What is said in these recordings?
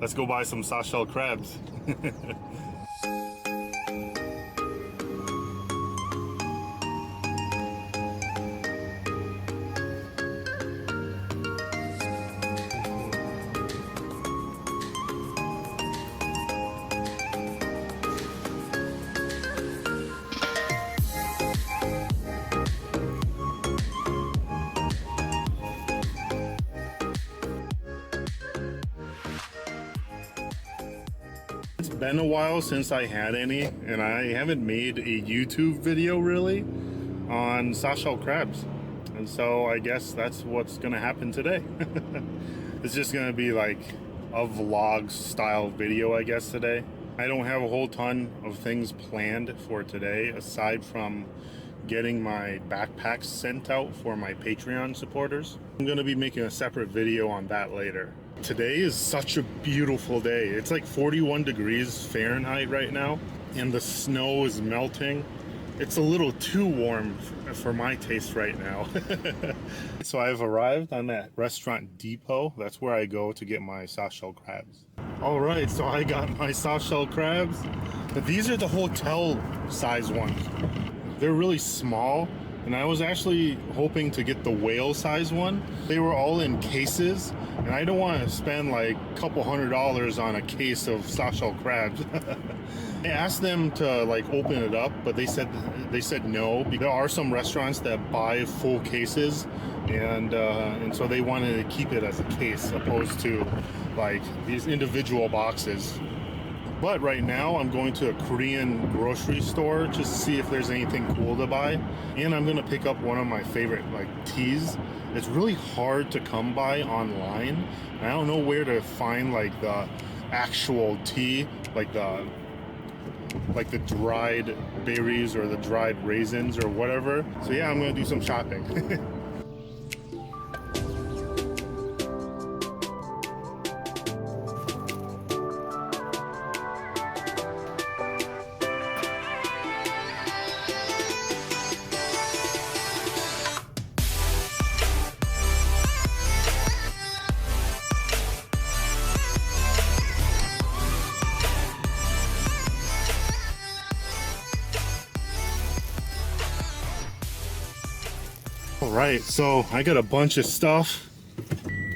Let's go buy some soft-shell crabs. It's been a while since I had any, and I haven't made a YouTube video really on soft-shell crabs. And so I guess that's what's gonna happen today. It's just gonna be like a vlog style video, I guess, today. I don't have a whole ton of things planned for today aside from getting my backpacks sent out for my Patreon supporters. I'm gonna be making a separate video on that later. Today is such a beautiful day. It's like 41 degrees Fahrenheit right now, and the snow is melting. It's a little too warm for my taste right now. So I've arrived on that restaurant Depot. That's where I go to get my soft-shell crabs. All right, so I got my soft-shell crabs. But these are the hotel size ones. They're really small, and I was actually hoping to get the whale size one. They were all in cases, and I don't want to spend like a couple $100 on a case of soft-shell crabs. I asked them to like open it up, but they said no. There are some restaurants that buy full cases, and so they wanted to keep it as a case opposed to like these individual boxes. But right now I'm going to a Korean grocery store just to see if there's anything cool to buy. And I'm gonna pick up one of my favorite like teas. It's really hard to come by online. I don't know where to find like the actual tea, like the dried berries or the dried raisins or whatever. So yeah, I'm gonna do some shopping. Alright, so I got a bunch of stuff.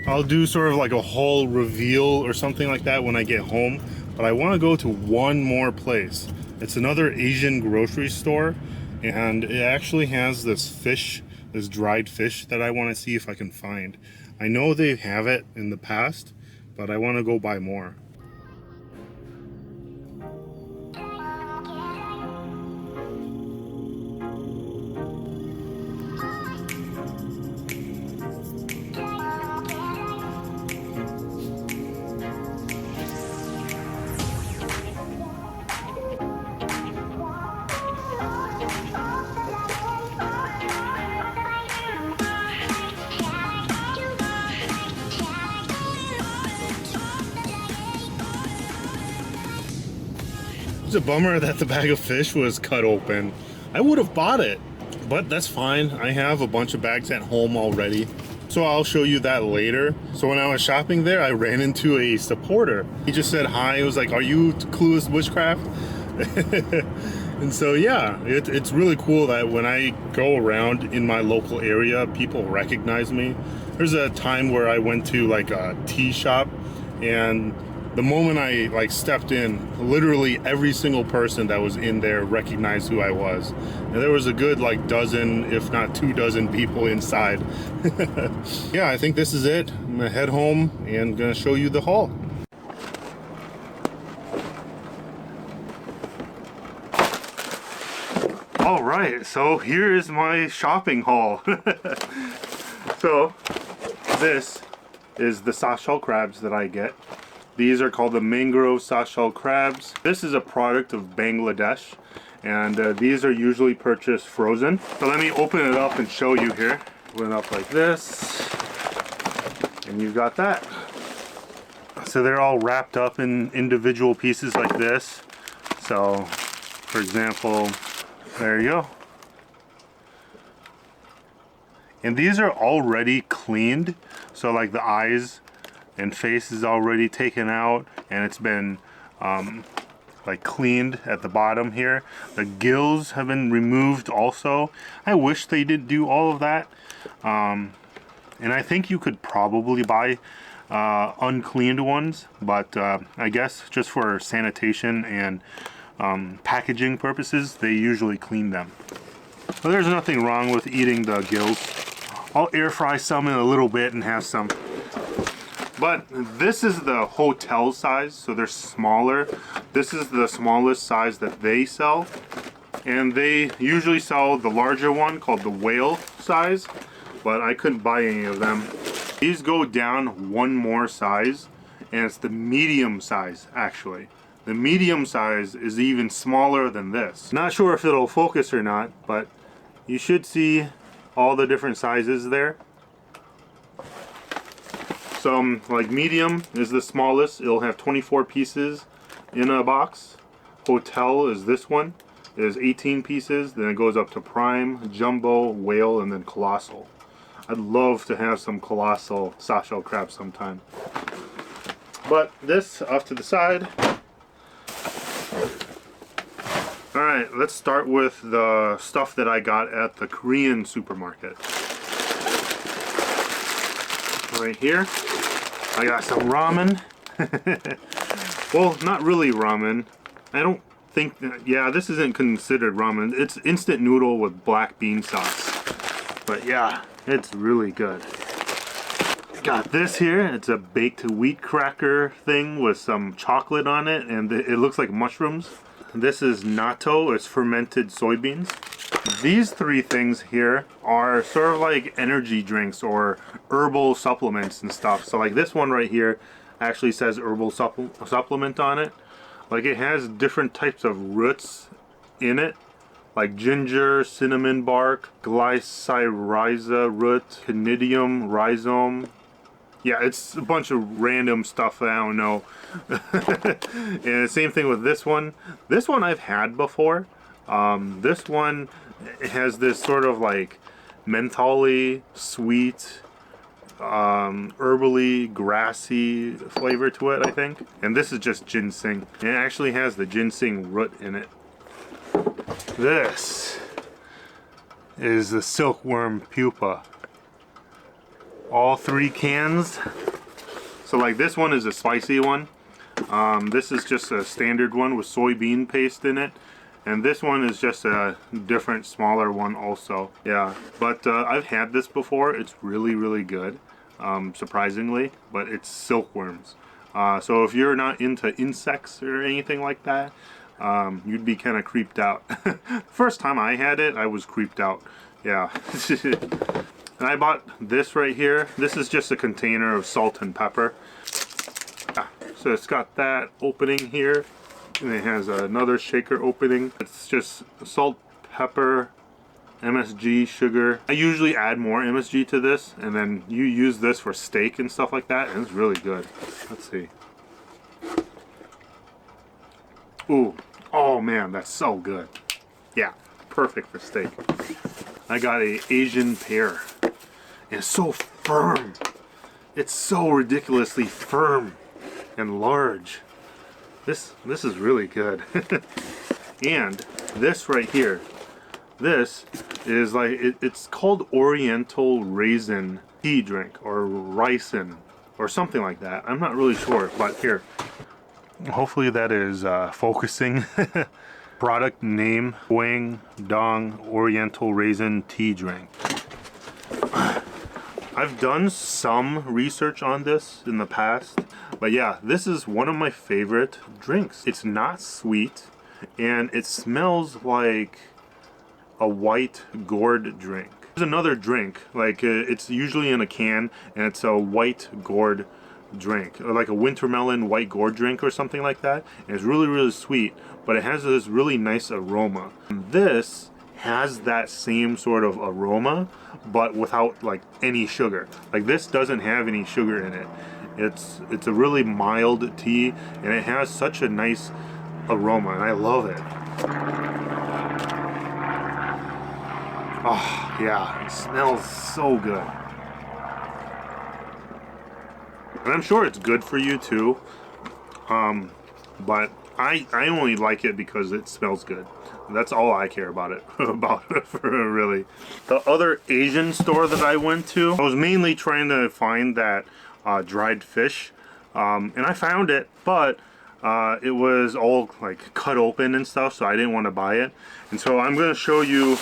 I'll do sort of like a haul reveal or something like that when I get home, but I want to go to one more place. It's another Asian grocery store, and it actually has this fish, this dried fish that I want to see if I can find. I know they have it in the past, but I want to go buy more. It's a bummer that the bag of fish was cut open. I would have bought it, but that's fine. I have a bunch of bags at home already, so I'll show you that later. So when I was shopping there, I ran into a supporter. He just said hi. He was like, "Are you Clueless Bushcraft?" And so yeah, it's really cool that when I go around in my local area, people recognize me. There's a time where I went to like a tea shop, and the moment I like stepped in, literally every single person that was in there recognized who I was. And there was a good like dozen, if not 2 dozen people inside. Yeah, I think this is it. I'm gonna head home and gonna show you the haul. All right, so here is my shopping haul. So this is the soft-shell crabs that I get. These are called the mangrove soft-shell crabs. This is a product of Bangladesh, and these are usually purchased frozen. So let me open it up and show you here. Open it up like this, and you've got that. So they're all wrapped up in individual pieces like this. So, for example, there you go. And these are already cleaned, so like the eyes and face is already taken out, and it's been like cleaned at the bottom here. The gills have been removed also. I wish they didn't do all of that. And I think you could probably buy uncleaned ones, but I guess just for sanitation and packaging purposes, they usually clean them. But there's nothing wrong with eating the gills. I'll air fry some in a little bit and have some. But this is the hotel size, so they're smaller. This is the smallest size that they sell. And they usually sell the larger one called the whale size, but I couldn't buy any of them. These go down one more size, and it's the medium size actually. The medium size is even smaller than this. Not sure if it'll focus or not, but you should see all the different sizes there. So like medium is the smallest. It'll have 24 pieces in a box. Hotel is this one. It is 18 pieces. Then it goes up to prime, jumbo, whale, and then colossal. I'd love to have some colossal softshell crab sometime. But this off to the side. Alright, let's start with the stuff that I got at the Korean supermarket. Right here, I got some ramen. Well, not really ramen. I don't think that, yeah, this isn't considered ramen. It's instant noodle with black bean sauce. But yeah, it's really good. Got this here. It's a baked wheat cracker thing with some chocolate on it, and it looks like mushrooms. This is natto. It's fermented soybeans. These three things here are sort of like energy drinks or herbal supplements and stuff. So like this one right here actually says herbal supplement on it. Like it has different types of roots in it, like ginger, cinnamon bark, glycyrrhiza root, conidium rhizome. Yeah, it's a bunch of random stuff that I don't know. And the same thing with this one. This one I've had before. This one has this sort of like mentholy, sweet, herbally, grassy flavor to it, I think. And this is just ginseng. And it actually has the ginseng root in it. This is the silkworm pupa. All three cans. So like this one is a spicy one. This is just a standard one with soybean paste in it. And this one is just a different, smaller one also. Yeah, but I've had this before. It's really, really good, surprisingly. But it's silkworms. So if you're not into insects or anything like that, you'd be kind of creeped out. First time I had it, I was creeped out. Yeah. And I bought this right here. This is just a container of salt and pepper. So it's got that opening here. And it has another shaker opening. It's just salt, pepper, MSG, sugar. I usually add more MSG to this, and then you use this for steak and stuff like that, and it's really good. Let's see. Ooh, oh man, that's so good. Yeah, perfect for steak. I got a Asian pear. And it's so firm. It's so ridiculously firm and large. This is really good. And this right here, this is like it's called Oriental Raisin tea drink or ricin or something like that. I'm not really sure, but here. Hopefully that is focusing. Product name: Dong Oriental Raisin tea drink. I've done some research on this in the past, but yeah, this is one of my favorite drinks. It's not sweet, and it smells like a white gourd drink. There's another drink, like it's usually in a can, and it's a white gourd drink, or like a wintermelon white gourd drink or something like that. And it's really, really sweet, but it has this really nice aroma. This has that same sort of aroma, but without like any sugar. Like this doesn't have any sugar in it. It's a really mild tea, and it has such a nice aroma, and I love it. Oh yeah, it smells so good. And I'm sure it's good for you too. But I only like it because it smells good. That's all I care about it really. The other Asian store that I went to, I was mainly trying to find that dried fish, and I found it, but it was all like cut open and stuff, so I didn't want to buy it. And so I'm going to show you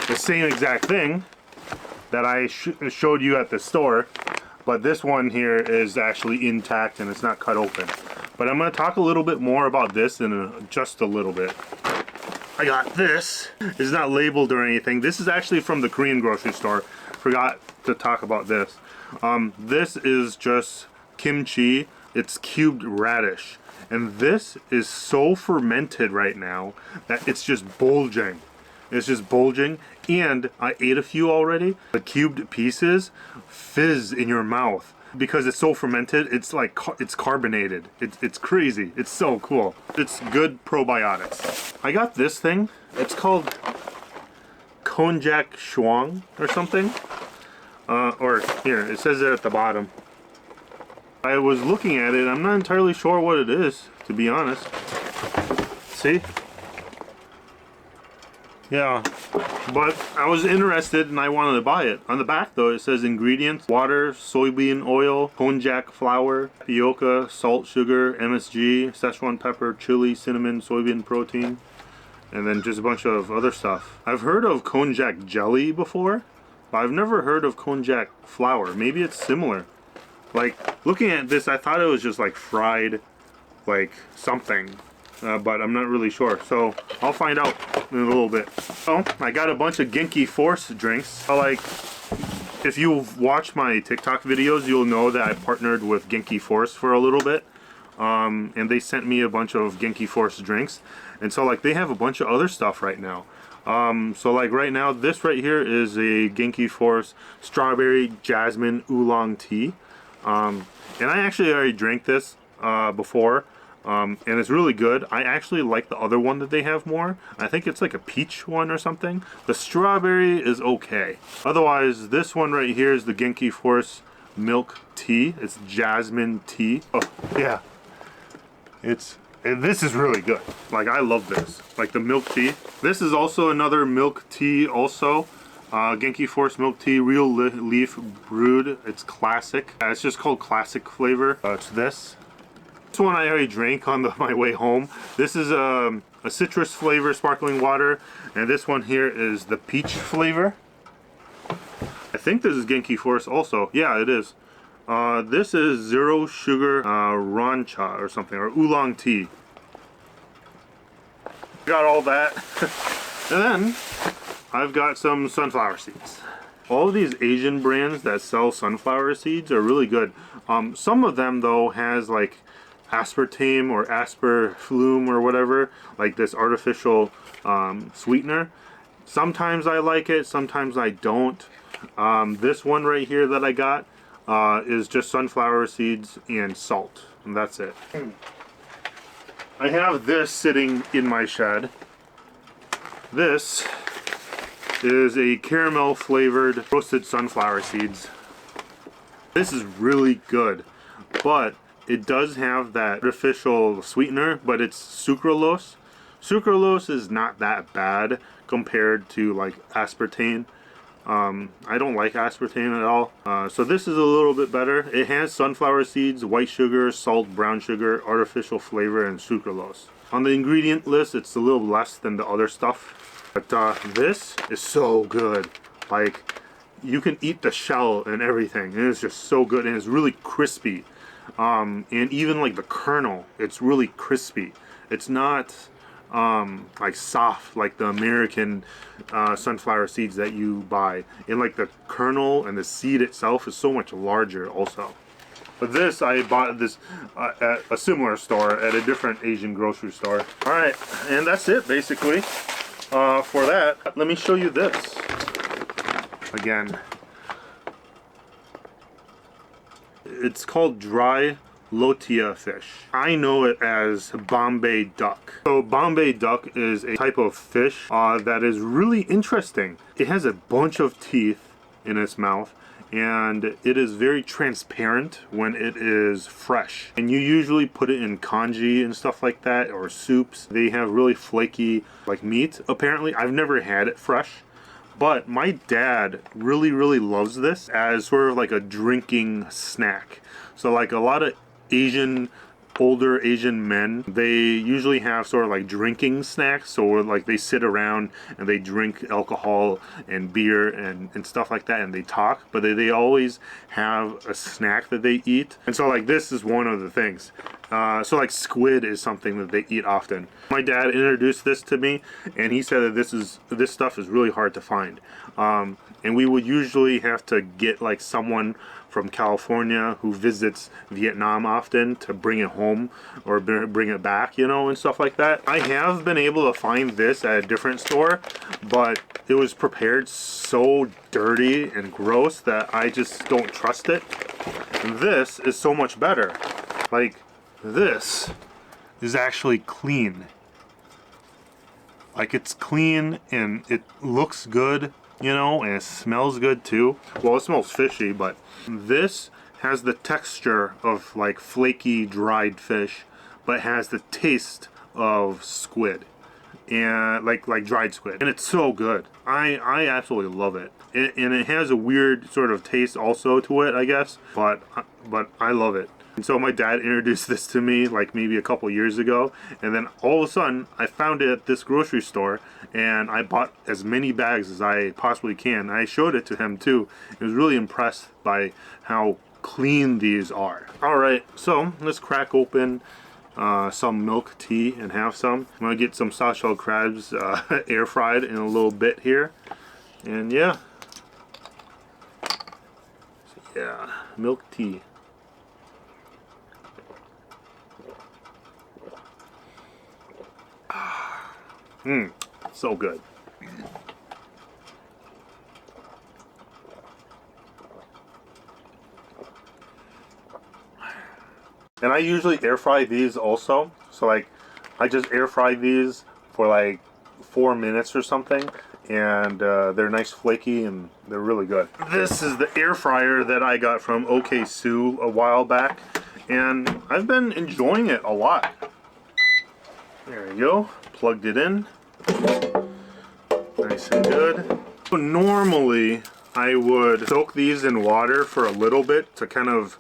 the same exact thing that I showed you at the store, but this one here is actually intact and it's not cut open. But I'm going to talk a little bit more about this in just a little bit. I got this. It's not labeled or anything. This is actually from the Korean grocery store. Forgot to talk about this. This is just kimchi. It's cubed radish. And this is so fermented right now that it's just bulging. It's just bulging. And I ate a few already. The cubed pieces fizz in your mouth. Because it's so fermented, it's like, it's carbonated. It's crazy. It's so cool. It's good probiotics. I got this thing. It's called konjac shuang or something. Or here, it says it at the bottom. I was looking at it. I'm not entirely sure what it is, to be honest. See? Yeah, but I was interested and I wanted to buy it. On the back though, it says ingredients: water, soybean oil, konjac flour, tapioca, salt, sugar, MSG, Szechuan pepper, chili, cinnamon, soybean protein, and then just a bunch of other stuff. I've heard of konjac jelly before, but I've never heard of konjac flour. Maybe it's similar. Like, looking at this, I thought it was just like fried, like something. But I'm not really sure, so I'll find out in a little bit. So I got a bunch of Genki Force drinks. Like, if you've watched my TikTok videos, you'll know that I partnered with Genki Force for a little bit, and they sent me a bunch of Genki Force drinks. And so like they have a bunch of other stuff right now. So like right now, this right here is a Genki Force strawberry jasmine oolong tea, and I actually already drank this before. And it's really good. I actually like the other one that they have more. I think it's like a peach one or something. The strawberry is okay. Otherwise, this one right here is the Genki Force milk tea. It's jasmine tea. Oh, yeah. And this is really good. Like, I love this. Like the milk tea. This is also another milk tea also. Genki Force milk tea, real leaf brewed. It's classic. It's just called classic flavor. It's this. This one I already drank on my way home. This is a citrus flavor sparkling water, and this one here is the peach flavor. I think this is Genki Force also. Yeah, it is. This is zero sugar rancha or something, or oolong tea. Got all that. And then I've got some sunflower seeds. All of these Asian brands that sell sunflower seeds are really good. Some of them though has like aspartame or asparflume or whatever, like this artificial sweetener. Sometimes I like it, sometimes I don't. This one right here that I got is just sunflower seeds and salt, and that's it. I have this sitting in my shed. This is a caramel flavored roasted sunflower seeds. This is really good, but it does have that artificial sweetener, but it's sucralose. Sucralose is not that bad compared to like aspartame. I don't like aspartame at all. So this is a little bit better. It has sunflower seeds, white sugar, salt, brown sugar, artificial flavor, and sucralose. On the ingredient list, it's a little less than the other stuff. But this is so good. Like, you can eat the shell and everything. And it's just so good, and it's really crispy. And even like the kernel, it's really crispy. It's not like soft like the American sunflower seeds that you buy. And like the kernel and the seed itself is so much larger also. But this, I bought this at a similar store at a different Asian grocery store. Alright, and that's it basically for that. Let me show you this again. It's called dry lotia fish. I know it as Bombay duck. So Bombay duck is a type of fish that is really interesting. It has a bunch of teeth in its mouth, and it is very transparent when it is fresh. And you usually put it in congee and stuff like that, or soups. They have really flaky like meat, apparently. I've never had it fresh, but my dad really loves this as sort of like a drinking snack. So like a lot of older Asian men, they usually have sort of like drinking snacks. So like they sit around and they drink alcohol and beer and stuff like that, and they talk, but they always have a snack that they eat. And so like this is one of the things. So like squid is something that they eat often. My dad introduced this to me, and he said that this stuff is really hard to find. And we would usually have to get like someone from California who visits Vietnam often to bring it home or bring it back, you know, and stuff like that. I have been able to find this at a different store, but it was prepared so dirty and gross that I just don't trust it. And this is so much better. Like, this is actually clean. Like, it's clean and it looks good, you know, and it smells good too. Well, it smells fishy, but this has the texture of like flaky dried fish, but has the taste of squid, and like dried squid, and it's so good. I absolutely love it. And it has a weird sort of taste also to it, I guess, but I love it. And so my dad introduced this to me like maybe a couple years ago, and then all of a sudden I found it at this grocery store, and I bought as many bags as I possibly can. I showed it to him too. He was really impressed by how clean these are. Alright, so let's crack open some milk tea and have some. I'm gonna get some soft-shell crabs air fried in a little bit here. And yeah, milk tea. So good. And I usually air fry these also. So like, I just air fry these for like 4 minutes or something, and they're nice flaky and they're really good. This is the air fryer that I got from OK Sue a while back, and I've been enjoying it a lot. There you go. Plugged it in. Nice and good. So normally I would soak these in water for a little bit to kind of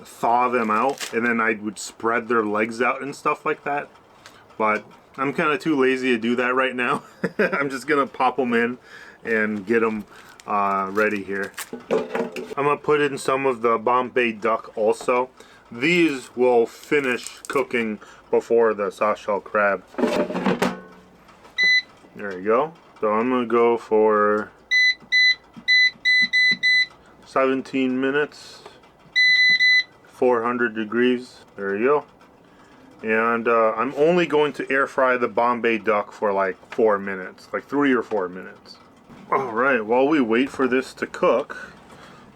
thaw them out, and then I would spread their legs out and stuff like that. But I'm kind of too lazy to do that right now. I'm just gonna pop them in and get them ready here. I'm gonna put in some of the Bombay duck also. These will finish cooking before the soft-shell crab. There you go. So I'm gonna go for 17 minutes, 400 degrees. There you go. And I'm only going to air fry the Bombay duck for like 4 minutes, like 3 or 4 minutes. Alright, while we wait for this to cook,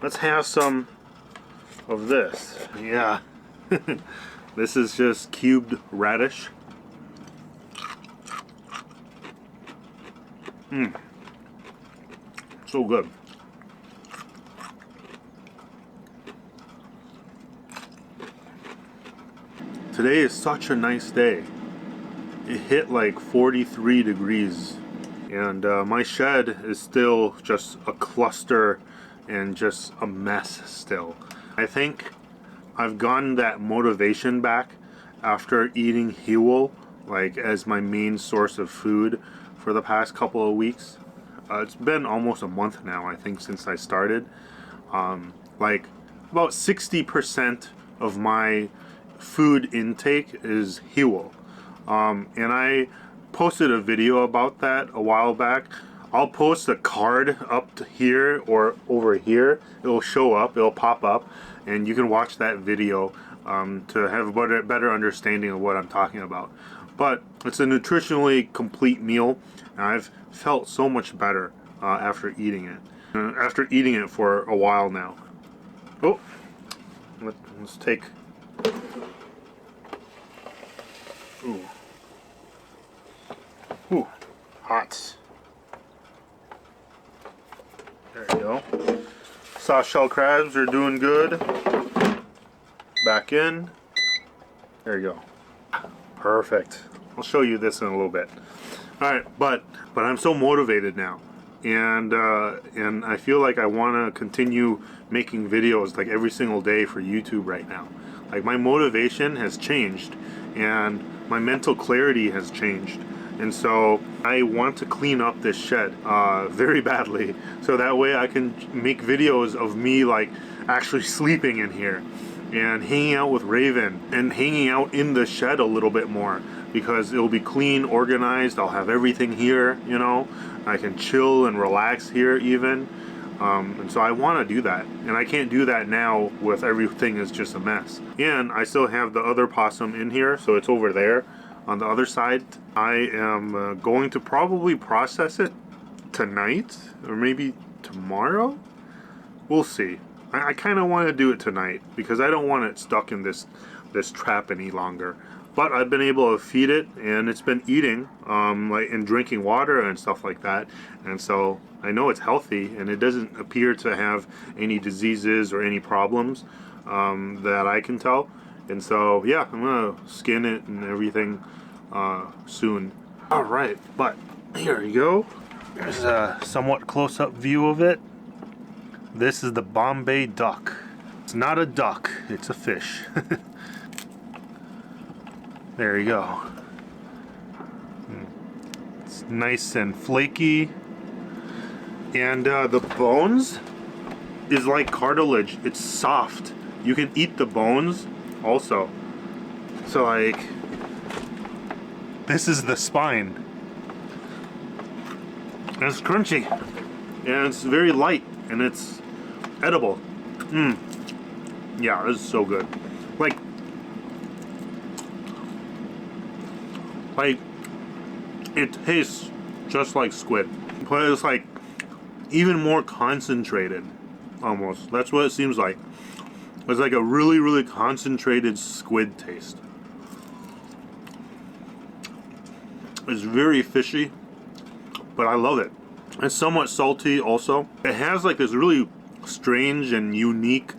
let's have some of this. Yeah. This is just cubed radish. So good. Today is such a nice day. It hit like 43 degrees, and my shed is still just a cluster and just a mess still. I think I've gotten that motivation back after eating Huel like as my main source of food for the past couple of weeks. It's been almost a month now, I think, since I started. Like about 60% of my food intake is Huel. And I posted a video about that a while back. I'll post a card up to here or over here. It'll show up, it'll pop up, and you can watch that video to have a better understanding of what I'm talking about. But it's a nutritionally complete meal, and I've felt so much better after eating it. After eating it for a while now. Oh, let's take. Ooh. Ooh, hot. There you go. Soft shell crabs are doing good. Back in. There you go. Perfect. I'll show you this in a little bit. All right, but I'm so motivated now, and I feel like I want to continue making videos like every single day for YouTube right now. Like my motivation has changed, and my mental clarity has changed, and so I want to clean up this shed very badly, so that way I can make videos of me like actually sleeping in here and hanging out with Raven and hanging out in the shed a little bit more, because it'll be clean, organized. I'll have everything here, you know. I can chill and relax here even. And so I want to do that, and I can't do that now with everything is just a mess. And I still have the other possum in here, so it's over there on the other side. I am going to probably process it tonight or maybe tomorrow. We'll see. I kind of want to do it tonight because I don't want it stuck in this trap any longer. But I've been able to feed it, and it's been eating, like, and drinking water and stuff like that. And so I know it's healthy, and it doesn't appear to have any diseases or any problems that I can tell. And so yeah, I'm gonna skin it and everything soon. All right, but here you go. There's a somewhat close-up view of it. This is the Bombay duck. It's not a duck, it's a fish. There you go. It's nice and flaky. And the bones is like cartilage. It's soft. You can eat the bones also. So like, this is the spine. And it's crunchy. And it's very light. And it's edible. Yeah, this is so good. Like it tastes just like squid, but it's like even more concentrated almost. That's what it seems like. It's like a really, really concentrated squid taste. It's very fishy, but I love it. It's somewhat salty also. It has like this really strange and unique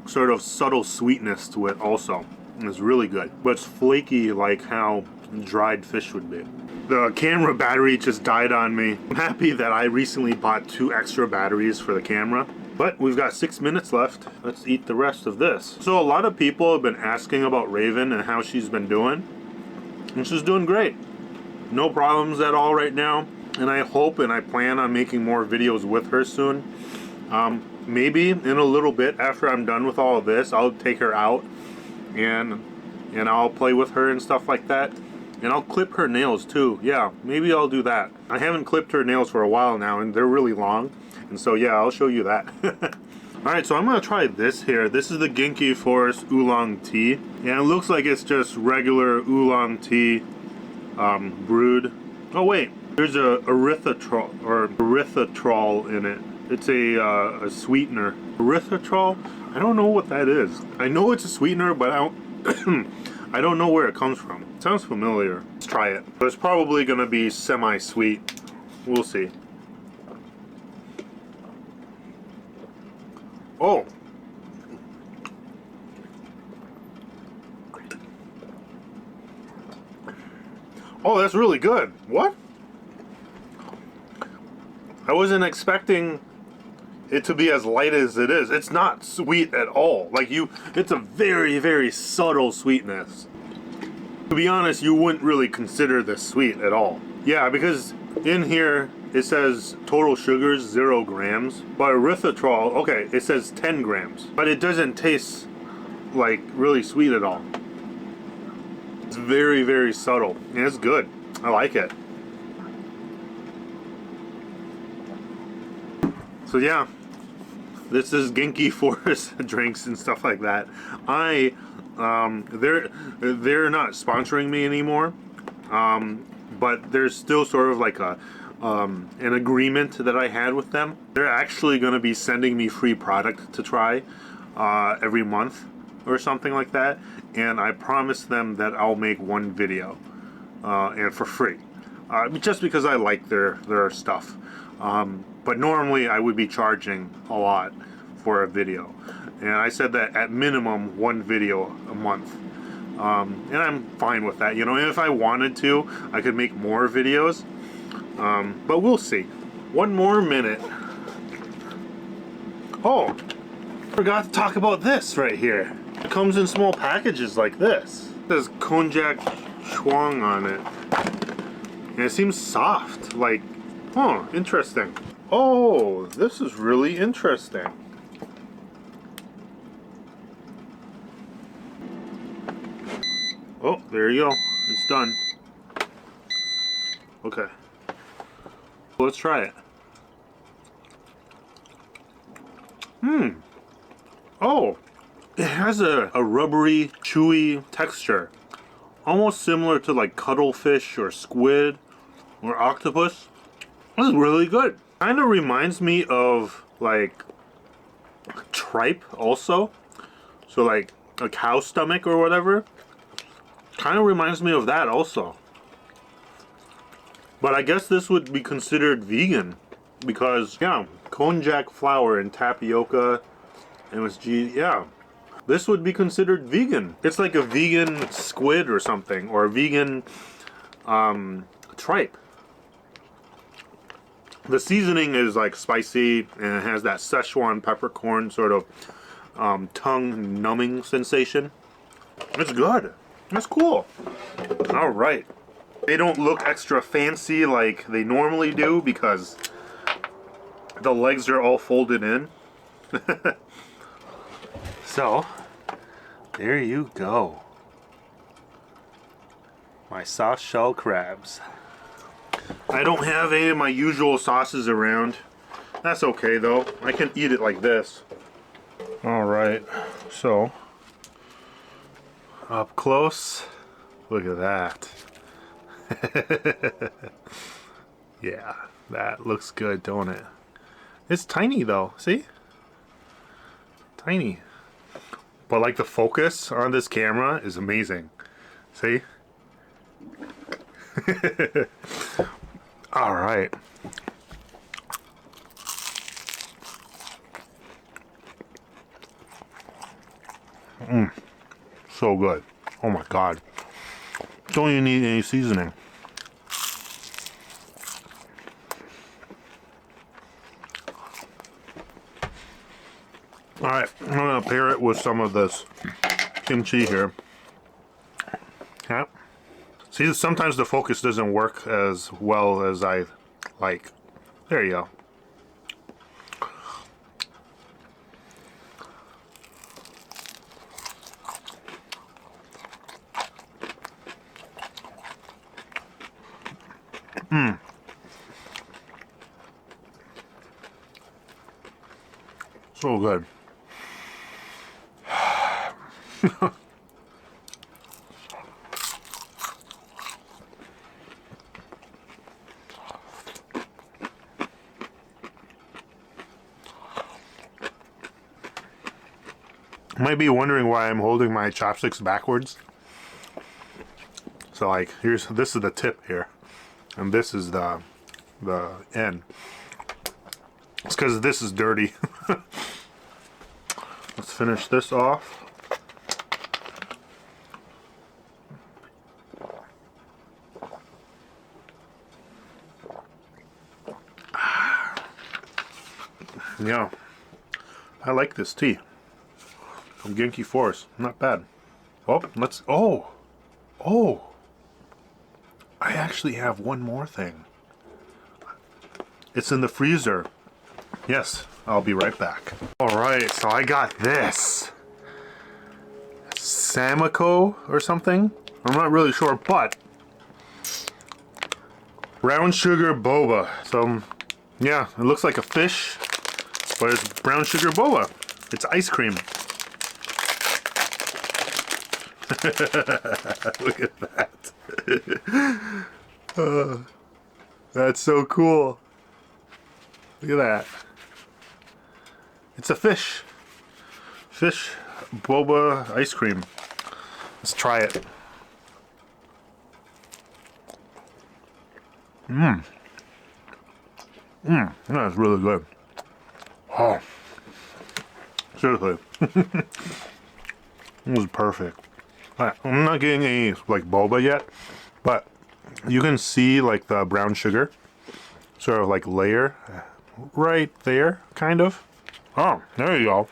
sort of subtle sweetness to it also. And it's really good, but it's flaky like how dried fish would be. The camera battery just died on me. I'm happy that I recently bought 2 extra batteries for the camera, but we've got 6 minutes left. Let's eat the rest of this. So a lot of people have been asking about Raven and how she's been doing, and she's doing great. No problems at all right now, and I hope and I plan on making more videos with her soon. Maybe in a little bit after I'm done with all of this, I'll take her out and I'll play with her and stuff like that. And I'll clip her nails too. Yeah, maybe I'll do that. I haven't clipped her nails for a while now, and they're really long. And so yeah, I'll show you that. Alright, so I'm going to try this here. This is the Ginkgo Forest Oolong Tea. And it looks like it's just regular oolong tea brewed. Oh wait, there's a erythritol in it. It's a sweetener. Erythritol? I don't know what that is. I know it's a sweetener, but I don't I don't know where it comes from. It sounds familiar. Let's try it. But it's probably going to be semi-sweet. We'll see. Oh. Oh, that's really good. What? I wasn't expecting it to be as light as it is. It's not sweet at all. Like it's a very, very subtle sweetness. To be honest, you wouldn't really consider this sweet at all. Yeah, because in here it says total sugars 0 grams, but erythritol, okay, it says 10 grams, but it doesn't taste like really sweet at all. It's very, very subtle, and it's good. I like it. So yeah, this is Ginkgo Forest drinks and stuff like that. They're not sponsoring me anymore, but there's still sort of like an agreement that I had with them. They're actually going to be sending me free product to try every month or something like that, and I promised them that I'll make 1 video and for free, just because I like their stuff. But normally I would be charging a lot for a video. And I said that at minimum 1 video a month. And I'm fine with that. You know, if I wanted to, I could make more videos. But we'll see. 1 more minute. Oh, forgot to talk about this right here. It comes in small packages like this. It says konjac chuang on it. And it seems soft. Like, huh, interesting. Oh, this is really interesting. Oh, there you go. It's done. Okay. Let's try it. Oh, it has a rubbery, chewy texture. Almost similar to like cuttlefish or squid or octopus. This is really good. Kind of reminds me of like tripe also. So like a cow stomach or whatever. Kind of reminds me of that also. But I guess this would be considered vegan because, yeah, konjac flour and tapioca, MSG, yeah. This would be considered vegan. It's like a vegan squid or something, or a vegan tripe. The seasoning is like spicy and it has that Szechuan peppercorn sort of tongue numbing sensation. It's good. It's cool. All right. They don't look extra fancy like they normally do because the legs are all folded in. So, there you go. My soft shell crabs. I don't have any of my usual sauces around. That's okay though. I can eat it like this. Alright, so up close. Look at that. Yeah, that looks good, don't it? It's tiny though, see? Tiny. But like the focus on this camera is amazing. See? All right. So good. Oh my God. Don't even need any seasoning. All right, I'm gonna pair it with some of this kimchi here. Yeah. See, sometimes the focus doesn't work as well as I like. There you go. So good. You might be wondering why I'm holding my chopsticks backwards. So like, this is the tip here, and this is the end. It's because this is dirty. Let's finish this off. Yeah, I like this tea from Genki Forest. Not bad. Oh, let's. Oh, I actually have one more thing. It's in the freezer. Yes, I'll be right back. All right, so I got this. Samiko or something? I'm not really sure, but brown sugar boba. So, yeah, it looks like a fish, but it's brown sugar boba. It's ice cream. Look at that. That's so cool. Look at that. It's a fish. Fish boba ice cream. Let's try it. That's really good. Oh, Seriously. It was perfect. I'm not getting any like boba yet, but you can see like the brown sugar sort of like layer right there, kind of. Oh, there you go.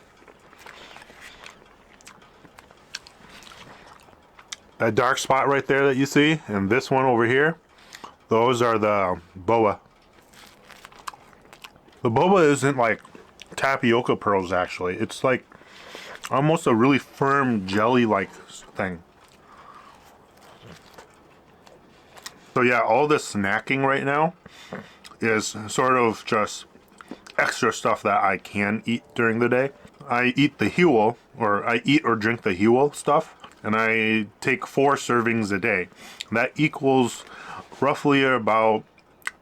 That dark spot right there that you see, and this one over here, those are the boba. The boba isn't like tapioca pearls, actually. It's like almost a really firm jelly-like thing. So yeah, all this snacking right now is sort of just extra stuff that I can eat during the day. I eat the Huel, or I eat or drink the Huel stuff, and I take 4 servings a day. That equals roughly about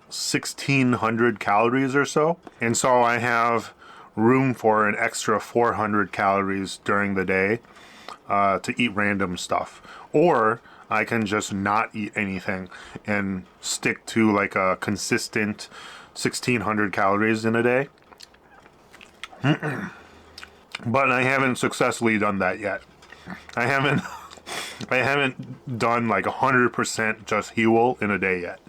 1,600 calories or so. And so I have room for an extra 400 calories during the day to eat random stuff. Or I can just not eat anything and stick to like a consistent 1,600 calories in a day. But I haven't successfully done that yet. I haven't done like 100% just Huel in a day yet.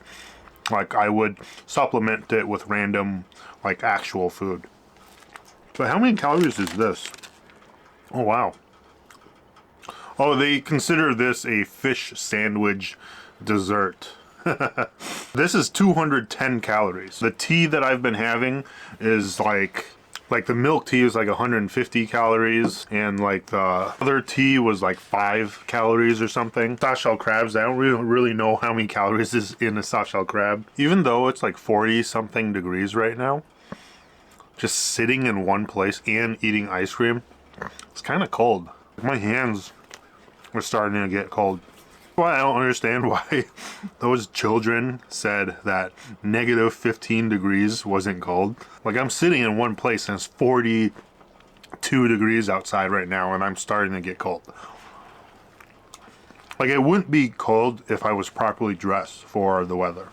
Like I would supplement it with random like actual food. But how many calories is this? Oh wow. Oh, they consider this a fish sandwich dessert. This is 210 calories. The tea that I've been having is like the milk tea is like 150 calories, and like the other tea was like 5 calories or something. Softshell crabs, I don't really know how many calories is in a softshell crab. Even though it's like 40 something degrees right now, just sitting in one place and eating ice cream, it's kind of cold. My hands are starting to get cold. Well, I don't understand why those children said that negative 15 degrees wasn't cold. Like, I'm sitting in one place and it's 42 degrees outside right now, and I'm starting to get cold. Like, it wouldn't be cold if I was properly dressed for the weather.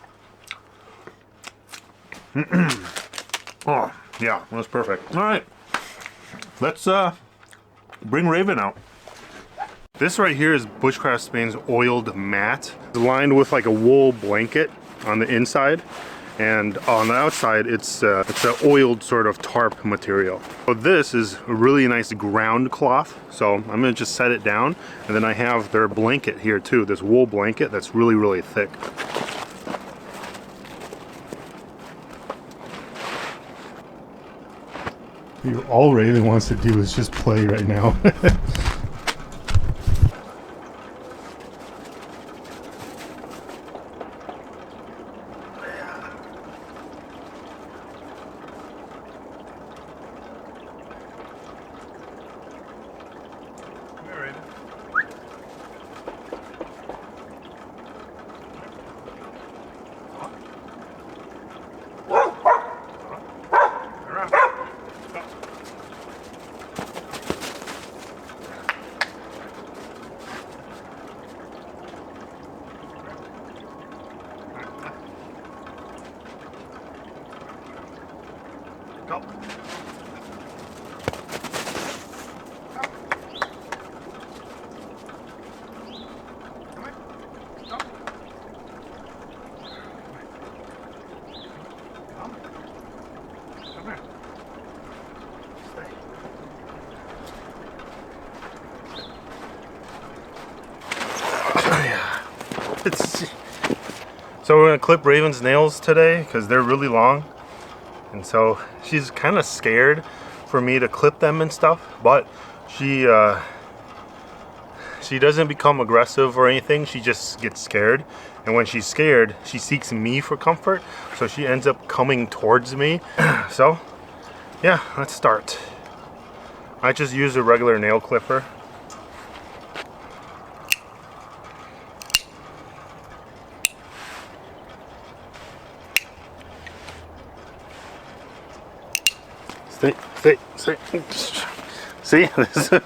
Oh, yeah, that's perfect. All right, let's bring Raven out. This right here is Bushcraft Spain's oiled mat, lined with like a wool blanket on the inside, and on the outside it's an oiled sort of tarp material. So this is a really nice ground cloth, so I'm gonna just set it down, and then I have their blanket here too, this wool blanket that's really thick. All Raven wants to do is just play right now. Go. So we're gonna clip Raven's nails today because they're really long, and so she's kind of scared for me to clip them and stuff, but she doesn't become aggressive or anything. She just gets scared, and when she's scared she seeks me for comfort, so she ends up coming towards me. So yeah, let's start. I just use a regular nail clipper. Stay. See, this is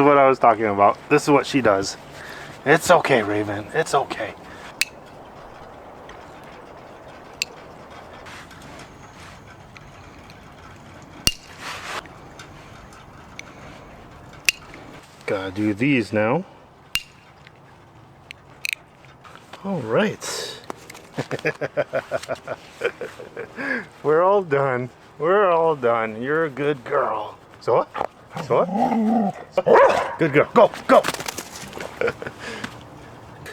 what I was talking about. This is what she does. It's okay, Raven. It's okay. Gotta do these now. All right. We're all done. We're all done. You're a good girl. So what? So what? Good girl. Go, go.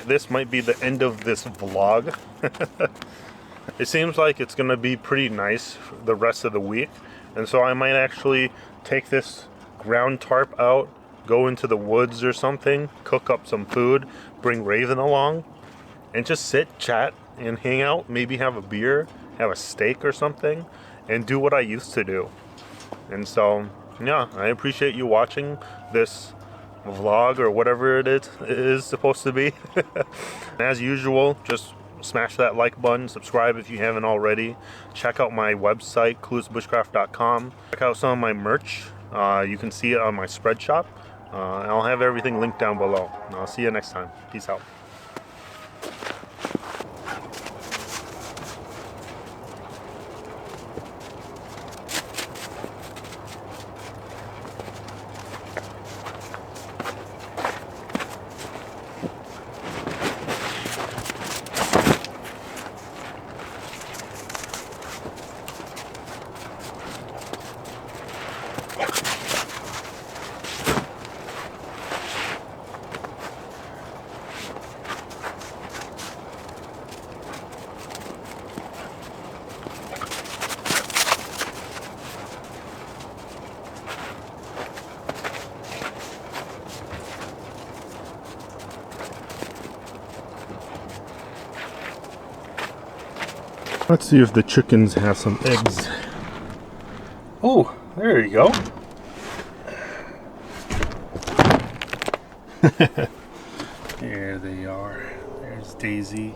This might be the end of this vlog. It seems like it's gonna be pretty nice the rest of the week, and so I might actually take this ground tarp out, go into the woods or something, cook up some food, bring Raven along, and just sit, chat, and hang out, maybe have a beer, have a steak or something, and do what I used to do. And so, yeah, I appreciate you watching this vlog or whatever it is supposed to be. As usual, just smash that like button, subscribe if you haven't already. Check out my website, cluelessbushcraft.com. Check out some of my merch. You can see it on my Spreadshop. I'll have everything linked down below. I'll see you next time. Peace out. Let's see if the chickens have some eggs. Oh, there you go. There they are. There's Daisy.